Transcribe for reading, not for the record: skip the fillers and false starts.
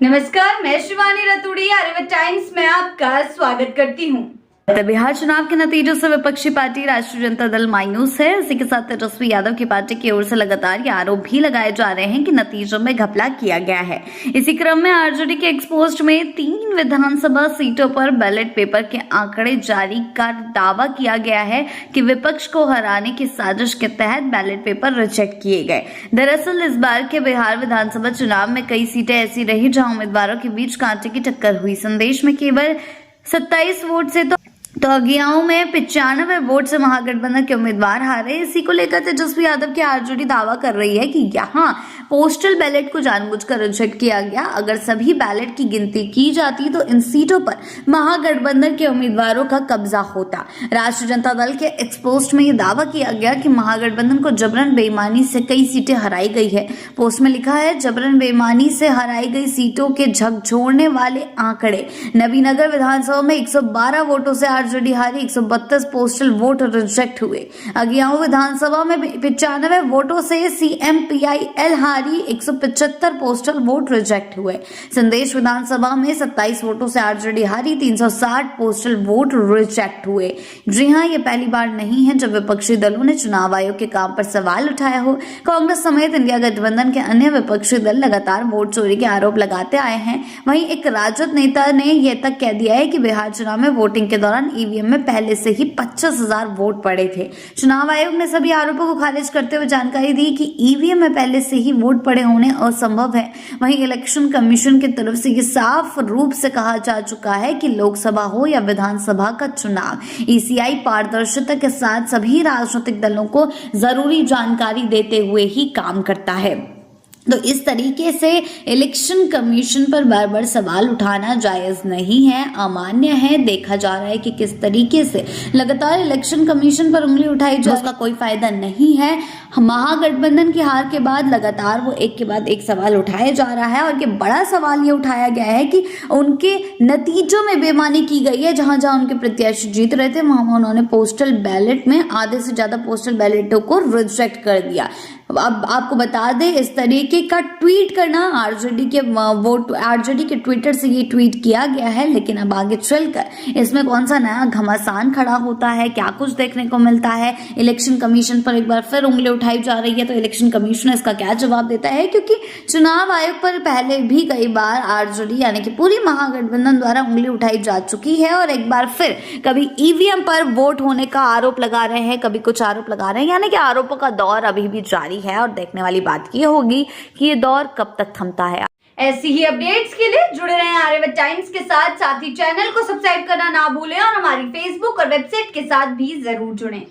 नमस्कार, मैं शिवानी रतूड़ी आर्यव्रत टाइम्स में आपका स्वागत करती हूँ। बिहार चुनाव के नतीजों से विपक्षी पार्टी राष्ट्रीय जनता दल मायूस है। इसी के साथ तेजस्वी यादव की पार्टी की ओर से लगातार ये आरोप भी लगाए जा रहे हैं कि नतीजों में घपला किया गया है। इसी क्रम में आरजेडी के एक्सपोस्ट में 3 विधानसभा सीटों पर बैलेट पेपर के आंकड़े जारी का दावा किया गया है कि विपक्ष को हराने की साजिश के तहत बैलेट पेपर रिजेक्ट किए गए। दरअसल इस बार के बिहार विधानसभा चुनाव में कई सीटें ऐसी रही जहां उम्मीदवारों के बीच कांटे की टक्कर हुई। संदेश में केवल 27 वोट से तो अगियाओं में 95 वोट से महागठबंधन के उम्मीदवार हारे। इसी को लेकर तेजस्वी यादव की आरजेडी दावा कर रही है कि यहाँ पोस्टल बैलेट को जानबूझकर रिजेक्ट किया गया। अगर सभी बैलेट की गिनती की जाती तो इन सीटों पर महागठबंधन के उम्मीदवारों का कब्जा होता। राष्ट्रीय जनता दल के एक्सपोस्ट में यह दावा किया गया कि महागठबंधन को जबरन बेईमानी से कई सीटें हराई गई है। पोस्ट में लिखा है, जबरन बेईमानी से हराई गई सीटों के झकझोरने वाले आंकड़े। नबीनगर विधानसभा में 112 वोटों से आरजेडी हारी, 132 पोस्टल वोट रिजेक्ट हुए। अगियाओं विधानसभा में 95 वोटों से सीएमपीआईएल हारी, 175 पोस्टल वोट रिजेक्ट हुए। संदेश विधानसभा में 27 वोटों से आरजेडी हारी, 360 पोस्टल वोट रिजेक्ट हुए। जी हां, ये पहली बार नहीं है जब विपक्षी दलों ने चुनाव आयोग के काम पर सवाल उठाया हो। कांग्रेस समेत इंडिया गठबंधन के अन्य विपक्षी दल लगातार वोट चोरी के आरोप लगाते आए हैं। वहीं एक राजद नेता ने यह तक कह दिया है कि बिहार चुनाव में वोटिंग के दौरान ईवीएम में पहले से ही 25,000 वोट पड़े थे। चुनाव आयोग ने सभी आरोपों को खारिज करते हुए जानकारी दी कि ईवीएम में पहले से ही वोट पड़े होने असंभव है। वहीं इलेक्शन कमीशन की तरफ से ये साफ रूप से कहा जा चुका है कि लोकसभा हो या विधानसभा का चुनाव, ईसीआई पारदर्शिता के साथ सभी राजनीतिक दलों को जरूरी जानकारी देते हुए ही काम करता है। तो इस तरीके से इलेक्शन कमीशन पर बार बार सवाल उठाना जायज नहीं है, अमान्य है। देखा जा रहा है कि किस तरीके से लगातार इलेक्शन कमीशन पर उंगली उठाई जा, उसका कोई फायदा नहीं है। महागठबंधन की हार के बाद लगातार वो एक के बाद एक सवाल उठाया जा रहा है और ये बड़ा सवाल ये उठाया गया है कि उनके नतीजों में बेईमानी की गई है। जहां जहां उनके प्रत्याशी जीत रहे थे वहां उन्होंने पोस्टल बैलेट में आधे से ज्यादा पोस्टल बैलेटों को रिजेक्ट कर दिया। अब आपको बता दें, इस तरीके का ट्वीट करना आरजेडी के ट्विटर से ये ट्वीट किया गया है। लेकिन अब आगे चलकर इसमें कौन सा नया घमासान खड़ा होता है, क्या कुछ देखने को मिलता है। इलेक्शन कमीशन पर एक बार फिर उंगली उठाई जा रही है, तो इलेक्शन कमीशन इसका क्या जवाब देता है, क्योंकि चुनाव आयोग पर पहले भी कई बार आरजेडी यानी कि पूरी महागठबंधन द्वारा उंगली उठाई जा चुकी है। और एक बार फिर कभी ईवीएम पर वोट होने का आरोप लगा रहे हैं, कभी कुछ आरोप लगा रहे हैं, यानी कि आरोपों का दौर अभी भी जारी है। और देखने वाली बात ये होगी कि ये दौर कब तक थमता है। ऐसी ही अपडेट्स के लिए जुड़े रहें आर्यव्रत टाइम्स के साथ ही चैनल को सब्सक्राइब करना ना भूलें और हमारी फेसबुक और वेबसाइट के साथ भी जरूर जुड़ें।